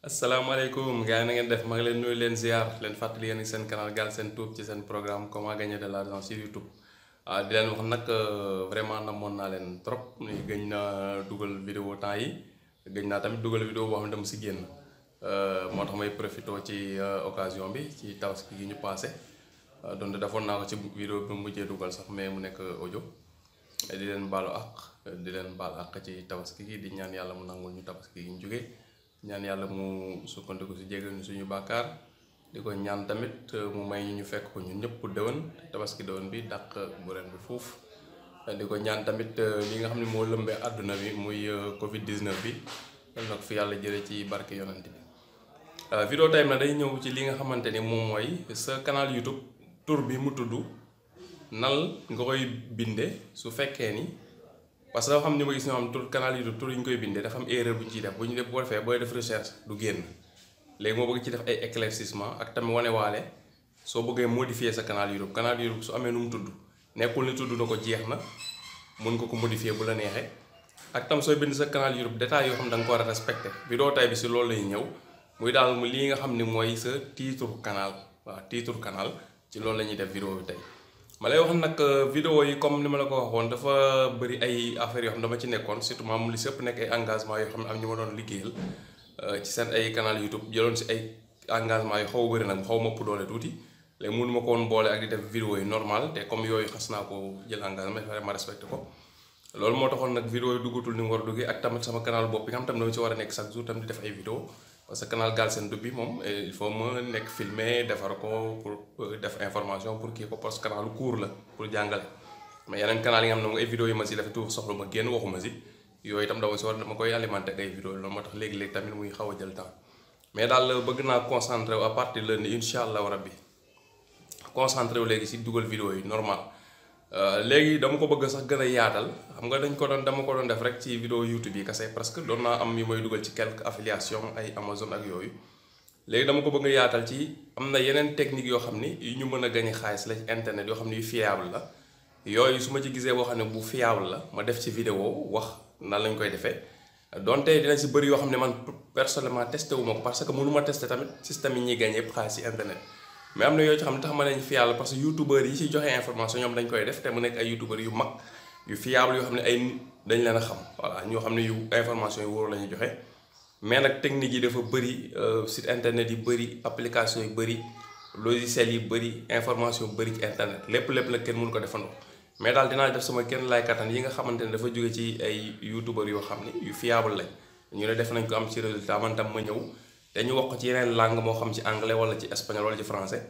asalaamaaleykum gars yi na ngeen def ma ngi leen nuyu leen ziar leen fàttali yéen seen canal Galsen Tube ci seen programme comment gagner de l'argent sur YouTube di leen wax nag vraiment namoon naa leen trop ni gëj na dugal vidéo temps yi gëj naa tamit dugal vidéo boo xam ne dama si génn moo tax may profité ci occasion bi ci tabaski gi ñu passé donc defoon naa ko ci vidéo bi mu mujjee dugal sax mais mu nekk audio di leen baalu àq di leen baal àq ci tabaski gi di ñaan yàlla mu nangul ñu tabaski gi ñu jógee ñaan yàlla mu sukkandiku si jégal ñu suñu bàkkaar di ko ñaan tamit mu may ñu fekk ko ñun ñëpp déwén tabaski déwén bi dàq bu ren bi fuuf di ko ñaan tamit li nga xam ne moo lëmbee àdduna bi muy Covid 19 bi yal na ko fi yàlla jëlee ci barke yonent bi. Vidéo tey na day ñëw ci li nga xamante ni moom mooy sa canal YouTube tur bi mu tudd nal nga koy binde su fekkee ni. parce que dafa xam ni ma gis ñoo xam tur canal YouTube tur yi ñu koy bindee dafa am erreur bu ñu ciy def bu ñu def boo defee booy def recherche du génn léegi moo bëgg ci def ay éclaircissement ak tamit wane waale soo bëggee modifier sa canal YouTube su amee nu mu tudd nekkul ni tudd na ko jeex na mun nga ko modifier bu la neexee ak tam sooy bind sa canal YouTube détails yoo xam da nga ko war a respecté vidéo tay bi si loolu lay ñëw muy daal lii nga xam ni mooy sa titre canal waaw titre canal ci loolu la ñuy def vidéo bi tey. ma lay wax nag vidéo yi comme ni ma la ko waxoon dafa bëri ay affaires yoo xam dama ci nekkoon surtout maam li sëpp nekk ay engagement yoo xam ne am ñu ma doon liggéeyal ci seen ay canal YouTube jëloon si ay engagement yu xaw a bëri nag xaw ma ëpp doole tuuti léegi mënu ma ko woon boole ak di def vidéo yi normal te comme yooyu xas naa ko jël engagement ma respecté ko loolu moo taxoon nag vidéo yi duggatul ni mu war a duggee ak tamit sama canal bopp bi nga xam tam dama ci war a nekk chaque jour tam di def ay vidéo parce que canal Galsen Tube bi moom il faut ma nekk filmer defar ko pour def information pour kii ko parce que canal court la pour jàngale mais yeneen canal yi nga xam ne moom ay vidéo yi ma si def tout soxla ma génn waxuma si yooyu itam dama si war dama koy alimenter ak ay vidéo loolu moo tax léegi-léegi tamit muy xaw a jël temps mais daal bëgg naa concentré wu à partir de lundi incha allahu rabbi concentré wu léegi si dugal vidéo yi normal léegi dama ko bëgg sax gën a yaatal xam nga dama ko doon def rek ci vidéo YouTube yi kese parce que doon naa am yu may dugal ci quelques affiliations ay Amazon ak yooyu léegi dama ko bëgg a yaatal ci am na yeneen technique yoo xam ni yu ñu mën a gañe xaalis la ci internet yoo xam ni yu fiable la yooyu su ma ci gisee boo xam ne bu fiable la ma def ci vidéo wax nan lañ koy defee donte dina si bëri yoo xam ne man personnellement testé wu ma ko parce que mënu ma testé tamit système yi ñuy gañe yëpp xaalis ci internet mais am na yoo ci xam ne tax ma nañ fiable parce que youtubeurs yi ci joxe information ñoom dañ koy def te mu nekk ay youtubeurs yu mag yu fiable yoo xam ne ay dañ leen a xam voilà ñoo xam ne yu information yu wóor la ñuy joxe mais nag technique yi dafa bëri site internet yi bëri application yu bëri logiciel yi bëri information bëri ci internet lépp la kenn mënu ko defandoo mais daal dinaa def sama kenn lay kattan yi nga xamante ne dafa jóge ci ay youtubeurs yoo xam ne yu fiable lañ ñu ne def nañ ko am ci résultat man tam ma ñëw te ñu wax ko ci yeneen langue moo xam ci anglais wala ci espagnol wala ci français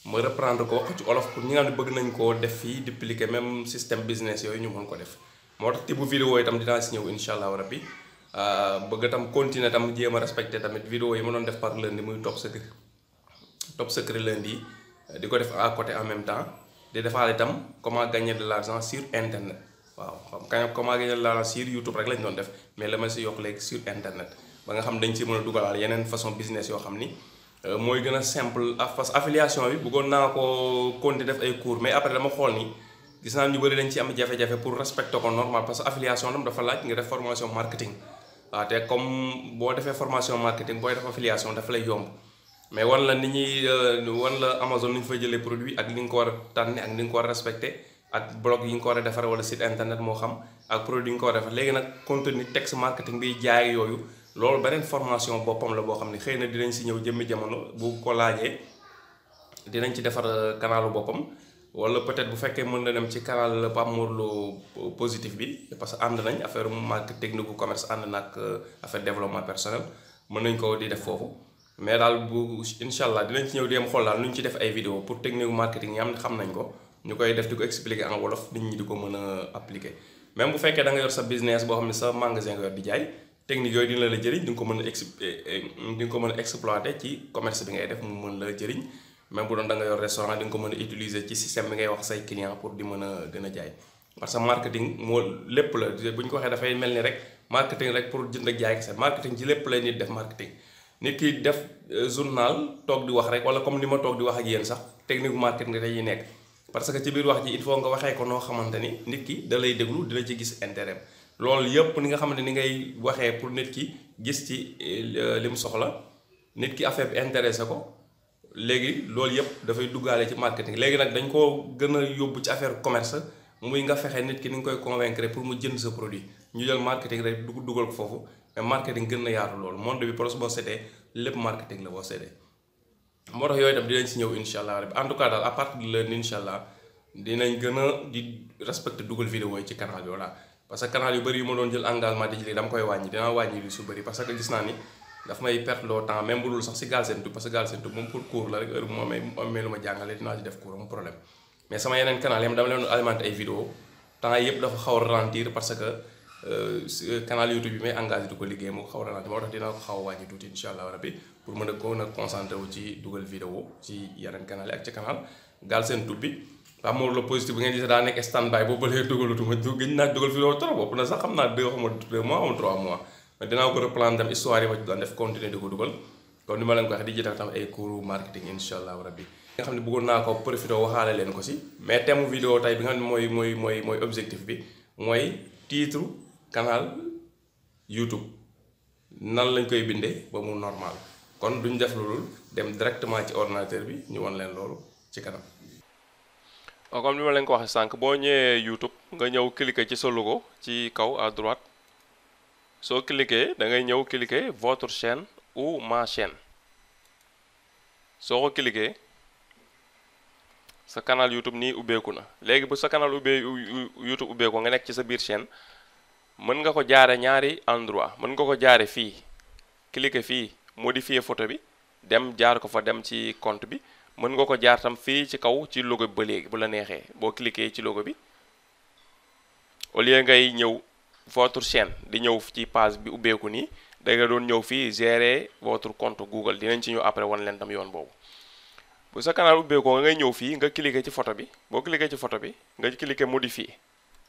ma reprendre ko wax ko ci olof pour ñi nga xam ne bëgg nañ koo def fii dupliquer même système business yooyu ñu mën ko def moo tax tibb vidéo yi tam dinaa si ñëw insha allahu rabbi bëgg tam continuer tam jéem a respecter tamit vidéo yi ma doon def par lundi muy top secret lundi yi di ko def à côté en même temps di defaale itam comment gagner de l'argent sur internet waaw xam comment gagner de l'argent sur YouTube rek lañ doon def mais la ma si yokk léegi sur internet ba nga xam dañ ci mën a dugalaal yeneen façon business yoo xam ni mooy gën a simple parce que affiliation bi bëggoon naa ko continuer def ay cours mais après dama xool ni gis naa ñu bëri dañ ci am jafe-jafe pour respecter ko normal parce que affiliation tam dafa laaj nga def formation marketing waaw te comme boo defee formation marketing booy def affiliation dafa lay yomb mais wan la ni ñuy wan la Amazon ni ñu fay jëlee produit ak ni nga ko war a tànne ak ni nga ko war a respecter ak blog yi nga ko war a defar wala site internet moo xam ak produit yi nga ko war a defar léegi nag contenu texte marketing bi jaay yooyu loolu beneen formation boppam la boo xam ne xëy na dinañ si ñëw jëmmi jamono bu ko laajee dinañ ci defar canalu boppam wala peut-être bu fekkee mën na dem ci canal Pape Mor Lo positif bi parce que ànd nañ affaire marketing technique bu commerce ànd nag affaire développement personnel mën nañ ko di def foofu mais daal bu incha allah dinañ ci ñëw di am xool daal nu ñu ci def ay vidéo pour technique marketing yi am xam nañ ko ñu koy def di ko expliquer en wolof nit ñi di ko mën a appliquer même bu fekkee da nga yor sa business boo xam ne sa magasin nga yor di jaay technique yooyu dina la jëriñ di nga ko mën a exploiter ci commerce bi ngay def mu mën la jëriñ même bu doon da nga yor restaurant di nga ko mën a utiliser ci système bi ngay wax say client pour di mën a gën a jaay parce que marketing moo lépp la bu ñu ko waxee dafay mel ni rek marketing rek pour jënd ak jaay kese marketing ci lépp lay nit def marketing nit ki def journal toog di wax rek wala comme ni ma toog di wax ak yéen sax technique marketing dañuy nekk parce que ci biir wax ji il faut nga waxee ko noo xamante ni nit ki da lay déglu dina ci gis intérêt loolu yëpp ni nga xamante ni ngay waxee pour nit ki gis ci li mu soxla nit ki affaire bi intéressé ko léegi loolu yëpp dafay duggaale ci marketing léegi nag dañ koo gën a yóbbu ci affaire commerce muy nga fexe nit ki ni nga koy convaincre pour mu jënd sa produit ñu jël marketing rek dugal ko foofu mais marketing gën na yaatu loolu monde bi presque boo seetee lépp marketing la boo seetee moo tax yooyu tam dinañ si ñëw incha allah rabbi en tout cas daal à partir de lundi incha allah dinañ gën a di respecter dugal vidéo yi ci canal bi voilà parce que canal yu bëri yu ma doon jël engagement di ci lii dama koy wàññi dinaa wàññi li su bëri parce que gis naa ni daf may perte loo temps même bu dul sax si Galsen Tube parce que Galsen Tube moom pour cours la rek heure bu ma amee lu ma jàngale dinaa ci def cours am problème mais sama yeneen canal yam dama leen alimenté ay vidéo temps yëpp dafa xaw a ralentir parce que canal YouTube bi may engagé di ko liggéey mu xaw a ralentir moo tax dinaa ko xaw a wàññi tuuti incha allah rabbi pour mën a gën a concentré wu ci dugal vidéo ci yeneen canal yi ak ci canal Galsen Tube bi waa moom la positif bi ngeen gis daa nekk stand by boobu ba léegi dugalatuma gëj naa dugal vidéo trop bopp na sax xam naa 2 mois ou 3 mois mais dinaa ko reprendre tam histoire yi ma ci doon def continuer di ko dugal comme ni ma leen ko waxee di jëtal tam ay cours marketing incha allah rabbi nga xam ne bëggoon naa ko profité waxaale leen ko si mais thème vidéo tey bi nga xam ne mooy objectif bi mooy titre canal YouTube nan lañ koy bindee ba mu normal kon duñ def loolu dem directement ci ordinateur bi ñu won leen loolu ci kanam. comme ni ma leen ko waxee sànq boo ñëwee YouTube nga ñëw cliquer ci sa logo ci kaw à droite soo cliquer da ngay ñëw cliquer votre chaîne ou ma chaîne soo ko cliquer sa canal YouTube nii ubbeeku na léegi bu sa canal YouTube ubbeeku nga nekk ci sa biir chaîne mën nga ko jaare ñaari endroit mën nga ko jaare fii cliquer fii modifier photo bi dem jaar ko fa dem ci compte bi mën nga ko jaar tam fii ci kaw ci logo bi ba léegi bu la neexee boo cliquer ci logo bi au lieu ngay ñëw votre chaîne di ñëw ci page bi ubbeeku nii da nga doon ñëw fii gérer votre compte Google dinañ ci ñëw après wan leen tam yoon boobu bu sa canal ubbeekoo nga ngay ñëw fii nga cliquer ci photo bi boo cliquer ci photo bi nga cliquer modifier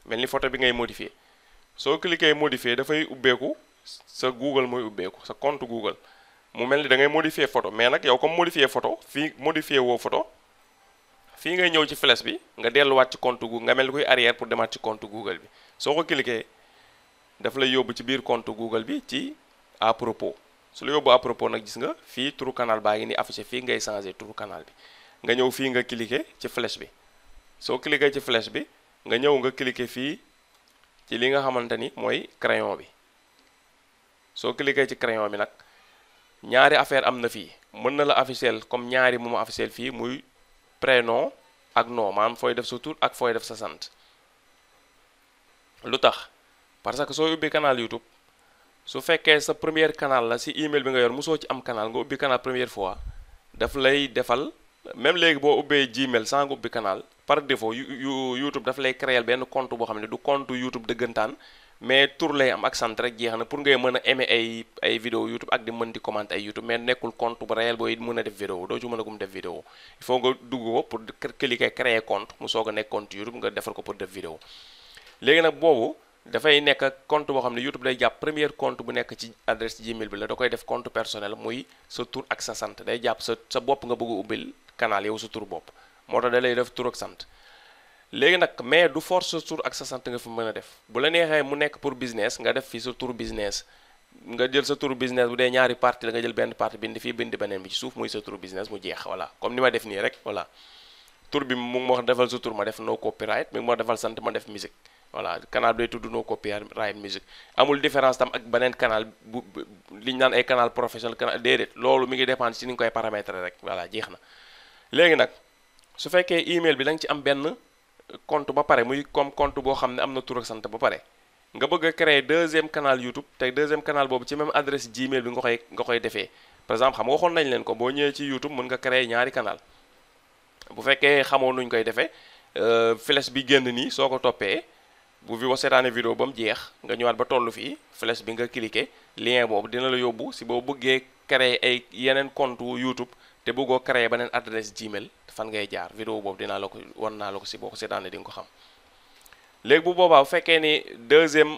mel ni photo bi ngay modifier soo cliquer modifier dafay ubbeeku sa Google mooy ubbeeku sa compte Google mu mel ni da ngay modifier photo mais nag yow comme modifier photo fii modifier woo photo fii ngay ñëw ci flèche bi nga delluwaat ci compte Google nga mel ni koy arrière pour demaat ci compte Google bi soo ko cliquer daf lay yóbbu ci biir compte Google bi ci à propos su la yóbbu à propos nag gis nga fii turu canal baa ngi ni affiché fii ngay changer turu canal bi nga ñëw fii nga cliquer ci flèche bi soo cliquer ci flèche bi nga ñëw nga cliquer fii ci li nga xamante ni mooy crayon bi soo cliquer ci crayon bi nag ñaari affaire am na fii mën na la afficher comme ñaari mu ma afficher fii muy prénom ak nom maanaam fooy def sa tur ak fooy def sa sant lu tax parce que soo ubbi canal YouTube su fekkee sa première canal la si email bi nga yor mosoo ci am canal nga ubbi canal première fois daf lay defal même léegi boo ubbee Gmail sans nga ubbi canal par défaut YouTube daf lay créer benn compte boo xam ne du compte YouTube dëggantaan mais tur lay am ak sant rek jeex na pour ngay mën a aimer ay vidéo YouTube ak di mën di commenter ay YouTube mais nekkul compte bu réel booy mën a def vidéo doo ci mën a gum def vidéo il faut nga dugg ko pour cliquer créer compte mu soog a nekk compte YouTube nga defal ko pour def vidéo léegi nag boobu dafay nekk compte boo xam ne YouTube day jàpp premier compte bu nekk ci adresse Gmail bi la da koy def compte personnel muy sa tur ak sa sant day jàpp sa bopp nga bëgg a ubbil canal yow sa tur bopp moo tax da lay def tur ak sant léegi nag mais du force sa tur ak sa sant nga fi mën a def bu la neexee mu nekk pour business nga def fi sa tur business nga jël sa tur business bu dee ñaari partie la nga jël benn partie bind fii bind beneen bi ci suuf muy sa tur business mu jeex voilà comme ni ma def nii rek voilà tur bi mu ngi ma wax defal sa tur ma def no copyright mi ngi ma defal sant ma def musique voilà canal bi day tudd no copyright musique amul différence tam ak beneen canal bu li ñu naan ay canal professionnel canal déedéet loolu mi ngi dépendre ci ni nga koy paramétrer rek voilà jeex na léegi nag su fekkee email bi da nga ci am benn compte ba pare muy comme compte boo xam ne am na tur ak sant ba pare nga bëgg a créer deuxième canal YouTube te deuxième canal boobu ci même adresse Gmail bi nga koy defee par exemple xam nga waxoon nañ leen ko boo ñëwee ci YouTube mën nga créer ñaari canal bu fekkee xamoo nuñ koy defee flèche bi génn nii soo ko toppee bu fi seetaane vidéo ba mu jeex nga ñëwaat ba tollu fii flèche bi nga cliquer lien boobu dina la yóbbu si boo bëggee créer ay yeneen compte YouTube te bëggoo créer beneen adresse Gmail fan ngay jaar vidéo boobu dinaa la ko wan naa la ko si boo ko seetaane di nga ko xam léegi bu boobaa bu fekkee ni deuxième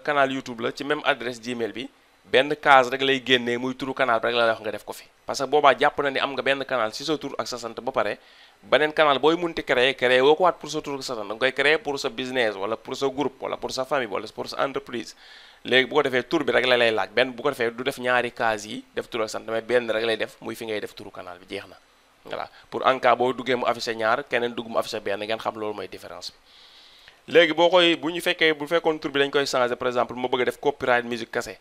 canal YouTube la ci même adresse Gmail bi benn case rek lay génnee muy turu canal bi rek la lay wax nga def ko fi parce que boobaa jàpp na ni am nga benn canal si sa tur ak sa sant ba pare beneen canal booy munti créer woo ko waat pour sa tur ak sa sant da nga koy créer pour sa business wala pour sa groupe wala pour sa famille wala pour sa entreprise léegi bu ko defee tur bi rek la lay laaj benn bu ko defee du def ñaari case yi def tur ak sant mais benn rek lay def muy fi ngay def turu canal bi jeex na voilà pour en cas boo duggee mu affiché ñaar keneen dugg mu affiché benn ngeen xam loolu mooy différence bi léegi boo koy bu ñu fekkee bu fekkoon tur bi dañ koy changer par exemple ma bëgg a def copyright musique kase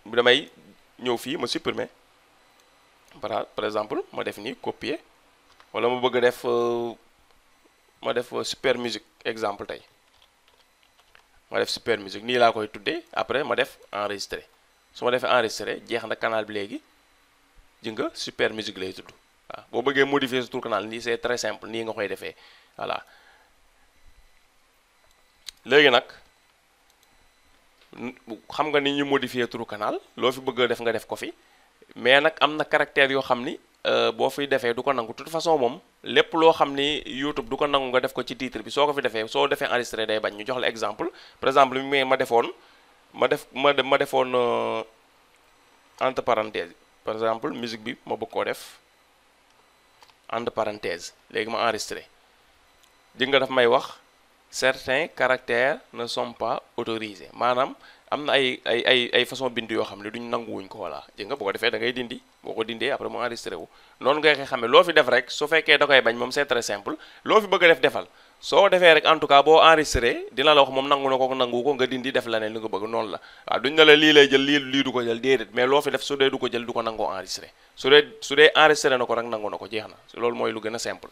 damay ñëw fii ma supprimer par exemple ma def nii copier wala ma bëgg a def ma def super musique exemple tey ma def super musique nii laa koy tuddee après ma def enregistrer su ma defee enregistrer jeex na canal bi léegi ji nga super musique lay tudd waaw boo bëggee modifier sa tur canal nii c'est très simple nii nga koy defee voilà léegi nag xam nga ni ñu modifier turu canal loo fi bëgg a def nga def ko fi mais nag am na caractère yoo xam ni boo fi defee du ko nangu de toute façon moom lépp loo xam ni YouTube du ko nangu nga def ko ci titre bi soo ko fi defee soo defee enregistré day bañ ñu jox la exemple par exemple mi ma defoon ma defoon entre parenthèse par exemple musique bi ma bëgg koo def entre parenthèse léegi ma enregistré di nga daf may wax certains caractères ne sont pas autorisés maanaam am na ay façon bind yoo xam ne duñ nanguwuñ ko voilà ji nga boo ko defee da ngay dindi boo ko dindee après mu enregistré wu noonu nga koy xamee loo fi def rek su fekkee da koy bañ moom c'est très simple loo fi bëgg a def defal soo defee rek en tout cas boo enregistré dina la wax moom nangu na ko nangu ko nga dindi def la ne li nga bëgg noonu la waaw duñ ne la lii lay jël lii du ko jël déedéet mais loo fi def su dee du ko jël du ko nangoo enregistré su dee enregistré na ko rek nangu na ko jeex na loolu mooy lu gën a simple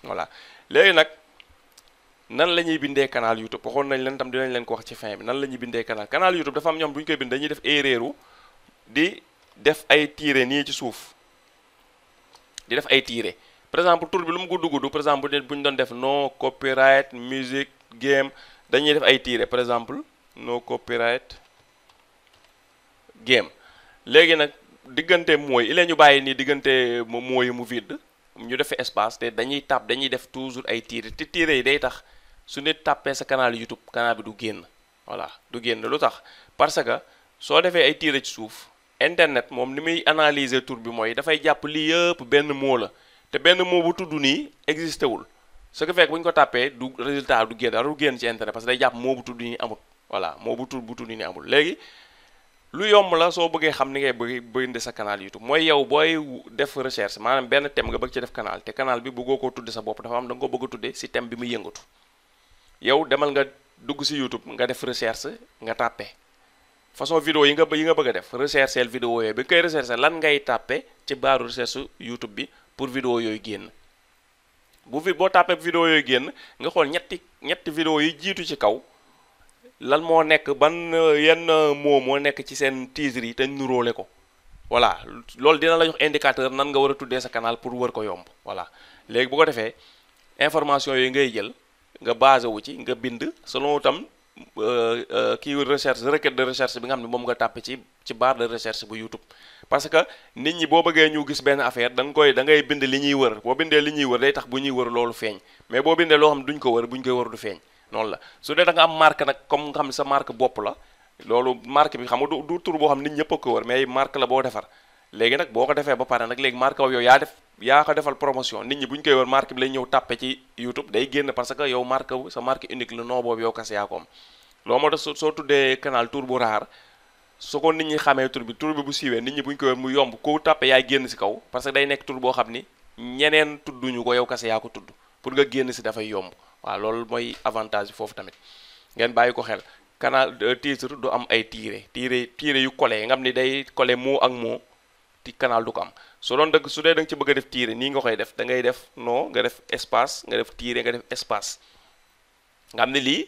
voilà léegi nag nan la ñuy bindee canal YouTube waxoon nañ leen tam dinañ leen ko wax ci fin bi nan la ñuy bindee canal YouTube dafa am ñoom bu ñu koy bind dañuy def erreur di def ay tiret nii ci suuf di def ay tiret par exemple tur bi lu mu gudd par exemple bu ñu doon def no copyright music game dañuy def ay tiret par exemple no copyright game léegi nag diggante mooy il ñu bàyyi nii diggante mooy mu vide ñu def espace te dañuy def toujours ay tiret te tiret yi day tax su nit tàppee sa canal YouTube canal bi du génn voilà du génn lu tax parce que soo defee ay tiret ci suuf internet moom ni muy analyser tur bi mooy dafay jàpp lii yëpp benn mot la te benn mot bu tudd nii existé wul ce qui fait que bu ñu ko tàppee du résultat du génn dara du génn ci internet parce que day jàpp mot bu tudd nii amul voilà mot bu tudd nii amul léegi lu yomb la soo bëggee xam ni ngay bëgg sa canal YouTube mooy yow booy def recherche maanaam benn thème nga bëgg ci def canal te canal bi bëggoo koo tudde sa bopp dafa am da nga ko bëgg a tudde si thème bi muy yëngatu yow demal nga dugg si YouTube nga def recherche nga tàppe façon vidéo yi nga bëgg a def rechercheel vidéo yooyu bi nga koy recherche lan ngay tàppe ci baaru recherche YouTube bi pour vidéo yooyu génn boo tàppee vidéo yooyu génn nga xool ñetti vidéo yi jiitu ci kaw lan moo nekk ban yenn moo nekk ci seen titre yi te nuróole ko voilà loolu dina la jox indicateur nan nga war a tuddee sa canal pour wër ko yomb voilà léegi bu ko defee information yooyu ngay jël nga basé wu ci nga bind selon tam kii recherche requête de recherche bi nga xam ne moom nga tàppe ci barre de recherche bu YouTube parce que nit ñi boo bëggee ñu gis benn affaire da ngay bind li ñuy wër boo bindee li ñuy wër day tax bu ñuy wër loolu feeñ mais boo bindee loo xam ne duñ ko wër bu ñu koy wër du feeñ noonu la su dee da nga am marque nag comme nga xam ne sa marque bopp la loolu marque bi xam nga du tur boo xam nit ñëpp a ko wër mais marque la boo defar léegi nag boo ko defee ba pare nag léegi marque boobu yow yaa ko defal promotion nit ñi bu ñu koy wër marque bi lay ñëw tàppe ci YouTube day génn parce que yow sa marque unique la non boobu yow kese yaa ko am loolu moo tax soo tuddee canal tur bu raar su ko nit ñi xamee tur bi bu siiwee nit ñi bu ñu koy wër mu yomb ko tàppe yaay génn si kaw parce que day nekk tur boo xam ni ñeneen tudduñu ko yow kese yaa ko tudd pour nga génn si dafay yomb waaw loolu mooy avantage bi foofu tamit ngeen bàyyi ko xel canal titre du am ay tiret yu collé nga xam ni day collé mot ak mot ti canal du ko am su dee da nga ci bëgg a def tiret nii nga koy def da ngay def non nga def espace nga def tiret nga def espace nga xam ne lii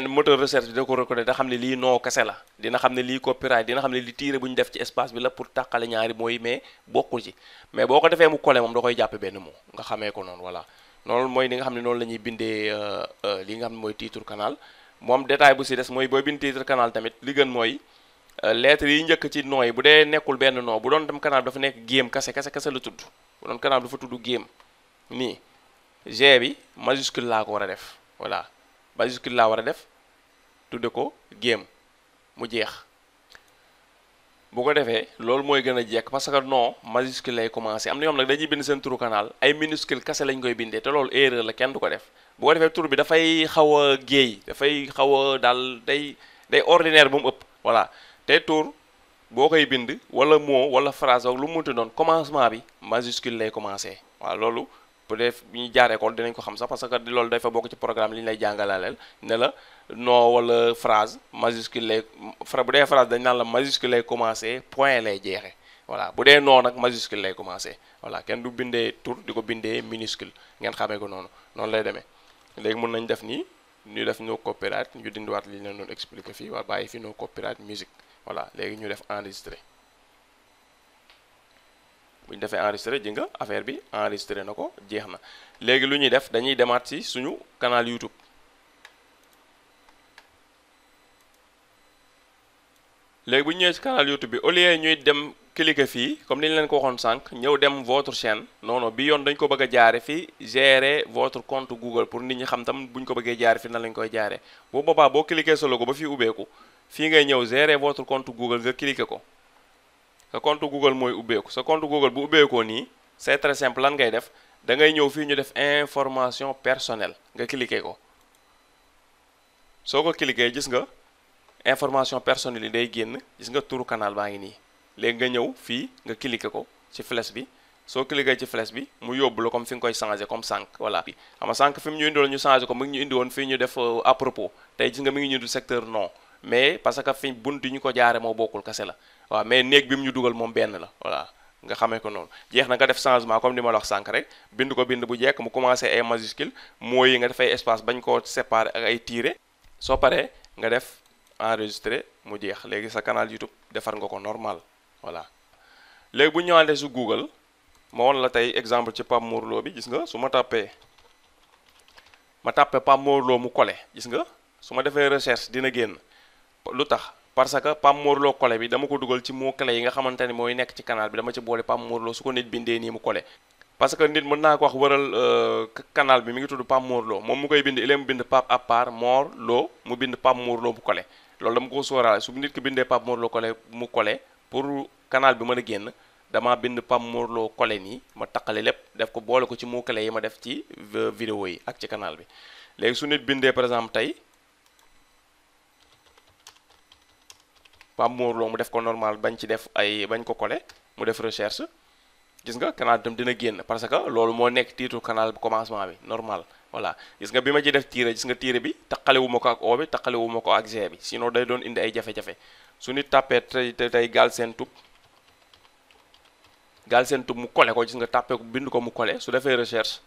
moteur recherche bi da ko reconnaître da xam ne lii non kese la dina xam ne lii copyright dina xam ne li tiret bu ñu def ci espace bi la pour tàqale ñaari mooy mais bokkul ci mais boo ko defee mu collé moom da koy jàppe benn mot nga xamee ko noonu voilà noonu mooy li nga xam ne noonu la ñuy bindee li nga xam ne mooy titre canal moom détail bu si des mooy booy bind titre canal tamit li gën mooy lettres yi njëkk ci nom yi bu dee nekkul benn nom bu doon dem canal dafa nekk game kase la tudd bu doon canal dafa tudd game nii G bi majuscule laa ko war a def voilà majuscule laa war a def tudde ko game mu jeex bu ko defee loolu mooy gën a jekk parce que non majuscule lay commencé am na ñoom nag dañuy bind seen turu canal ay minuscule kase lañ koy bindee te loolu erreur la kenn du ko def bu ko defee tur bi dafay xaw a géey dafay xaw a daal day ordinaire ba mu ëpp voilà te tur boo koy bind wala mot wala phrase ak lu mu mënti doon commencement bi majuscule lay commencé waaw loolu peut-être bi ñu jaar école dinañ ko xam sax parce que loolu dafa bokk ci programme li ñu lay jàngalaleel ne la non wala phrase majuscule lay bu dee phrase dañ naan la majuscule lay commencé point lay jeexe voilà bu dee non nag majuscule lay commencé voilà kenn du bindee tur di ko bindee minuscule ngeen xamee ko noonu lay demee léegi mën nañ def nii ñu def no copyright ñu dindiwaat li ñu leen doon expliqué fii waa bàyyi fi no copyright musique voilà léegi ñu def enregistré bu ñu defee enregistré ji nga affaire bi enregistré na ko jeex na léegi lu ñuy def dañuy demaat ci suñu canal YouTube léegi bu ñu ñëwee ci canal YouTube bi au lieu ñuy dem cliquer fii comme ni ñu leen ko waxoon sànq ñëw dem votre chaîne non bi yoon dañ ko bëgg a jaare fii gérer votre compte Google pour nit ñi xam tam bu ñu ko bëggee jaare fii nan lañ koy jaare bu boobaa boo cliquer sa logo ba fii ubbeeku fii ngay ñëw gérer votre compte Google nga cliquer ko sa compte Google mooy ubbeeku sa compte Google bu ubbeekoo nii c'est très simple lan ngay def da ngay ñëw fii ñu def information personnelle nga cliquer ko soo ko cliquer gis nga information personnelle yi day génn gis nga turu canal baa ngi nii léegi nga ñëw fii nga cliquer ko ci flèche bi soo cliquer ci flèche bi mu yóbbu la comme fi nga koy changer comme sànq voilà xam nga sànq fi mu ñu indiwoon ñu changer ko mu ngi ñu indi woon fii ñu def à propos tey gis nga mi ngi ñu du secteur non mais parce que fi bunt yi ñu ko jaare moo bokkul kase la waaw mais néeg bi mu ñu dugal moom benn la voilà nga xamee ko noonu jeex na nga def changement comme ni ma la wax sànq rek bind ko bind bu jekk mu commencé ay majuscule mooy yi nga def ay espace bañ koo séparer ak ay tiret soo paree nga def enregistré mu jeex léegi sa canal YouTube defar nga ko normal voilà léegi bu ñu ñëwaatee su Google ma won la tey exemple ci Pape Mor Lo bi gis nga su ma tàppee Pape Mor Lo mu collé gis nga su ma defee recherche dina génn lu tax parce que Pape Mor Lo collé bi dama ko dugal ci mot clé yi nga xamante ni mooy nekk ci canal bi dama ci boole Pape Mor Lo su ko nit bindee nii mu collé parce que nit mën naa ko wax waral canal bi mi ngi tudd Pape Mor Lo moom mu koy bind ilee mu bind Pape à part Mor Lo mu bind Pape Mor Lo bu collé loolu dama ko sóoraale su nit ki bindee Pape Mor Lo collé mu collé pour canal bi mën a génn dama bind Pape Mor Lo collé nii ma taqale lépp def ko boole ko ci mot clé yi ma def ci vidéo yi ak ci canal bi léegi su nit bindee par exemple tey Pape Mor Lo mu def ko normal bañ ci def ay bañ ko collé mu def recherche gis nga canal bi tam dina génn parce que loolu moo nekk titre canal bi commencement bi normal voilà gis nga bi ma ci def tiire gis nga tiire bi taqalewu ma ko ak O bi taqalewu ma ko ak G bi sinon day doon indi ay jafe-jafe su nit tàppee tey Galsen Tube mu collé ko gis nga tàppee ko bind ko mu collé su defee recherche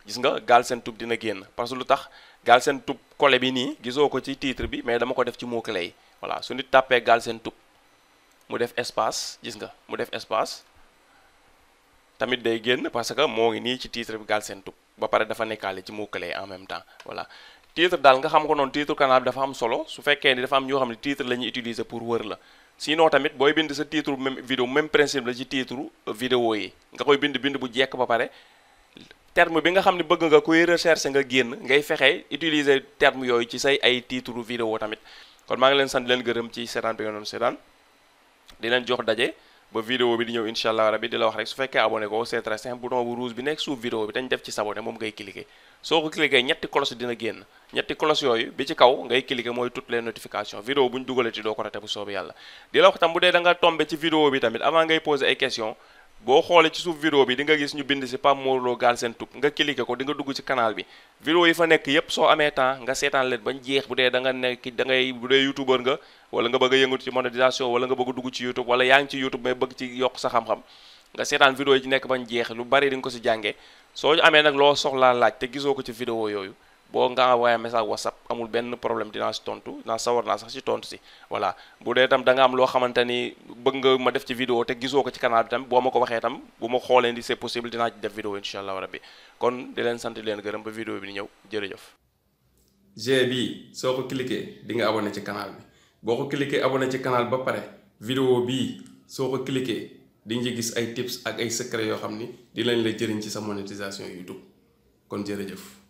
gis nga Galsen Tube dina génn parce que lu tax Galsen Tube collé bi nii gisoo ko ci titre bi mais dama ko def ci mot clé yi voilà su nit tàppee Galsen Tube mu def espace gis nga mu def espace tamit day génn parce que moo ngi nii ci titre bi Galsen Tube ba pare dafa nekkaale ci mot clé en même temps voilà titre daal nga xam ko noonu titre canal bi dafa am solo su fekkee ni dafa am ñoo xam ne titre la ñuy utiliser pour wër la sinon tamit booy bind sa titre même vidéo même principe la ci titre vidéo yi nga koy bind bu jekk ba pare terme bi nga xam ne bëgg nga koy recherche nga génn ngay fexe utiliser terme yooyu ci say ay titre vidéo tamit kon maa ngi leen sant leen gërëm ci seetaan bi nga doon seetaan di leen jox daje ba vidéo bi di ñëw incha allah rabi di la wax rek su fekkee abonné ko c'est très simple bouton bu rouge bi nekk suuf vidéo bi dañ def ci s'abonner moom ngay cliquer soo ko cliquer ñetti cloche dina génn ñetti cloche yooyu bi ci kaw ngay cliquer mooy toutes les notifications vidéo bu ñu dugalati doo ko raté bu soobee yàlla di la wax tam bu dee da nga tombé ci vidéo bi tamit avant ngay poser ay questions boo xoolee ci suuf vidéo bi di nga gis ñu bind ci Pape Mor Lo Galsen Tube nga cliquer ko di nga dugg ci canal bi vidéo yi fa nekk yépp soo amee temps nga seetaan leen bañ jeex bu dee da nga nekk da ngay bu dee youtubeur nga wala nga bëgg a yëngatu ci monétisation wala nga bëgg a dugg ci YouTube wala yaa ngi ci YouTube mais bëgg ci yokk sa xam-xam nga seetaan vidéo yi ci nekk bañ jeex lu bari di nga ko ci jàngee soo amee nag loo soxlaa laaj te gisoo ko ci vidéo yooyu boo nga envoyé message WhatsApp amul benn problème dinaa ci tontu dinaa sawar naa sax ci tontu si voilà bu dee tam da nga am loo xamante ni bëgg nga ma def ci vidéo te gisoo ko ci canal bi tam boo ma ko waxee tam bu ma xoolee ni c'est possible dinaa ci def vidéo incha allah rabbi kon di leen sant di leen gërëm ba vidéo bi di ñëw jërëjëf. G bii soo ko cliquer di nga abonné ci canal bi boo ko cliquer abonné ci canal ba pare vidéo bii soo ko cliquer di nga gis ay tips ak ay secret yoo xam ni di lañ la jëriñ ci sa monétisation YouTube kon jërëjëf.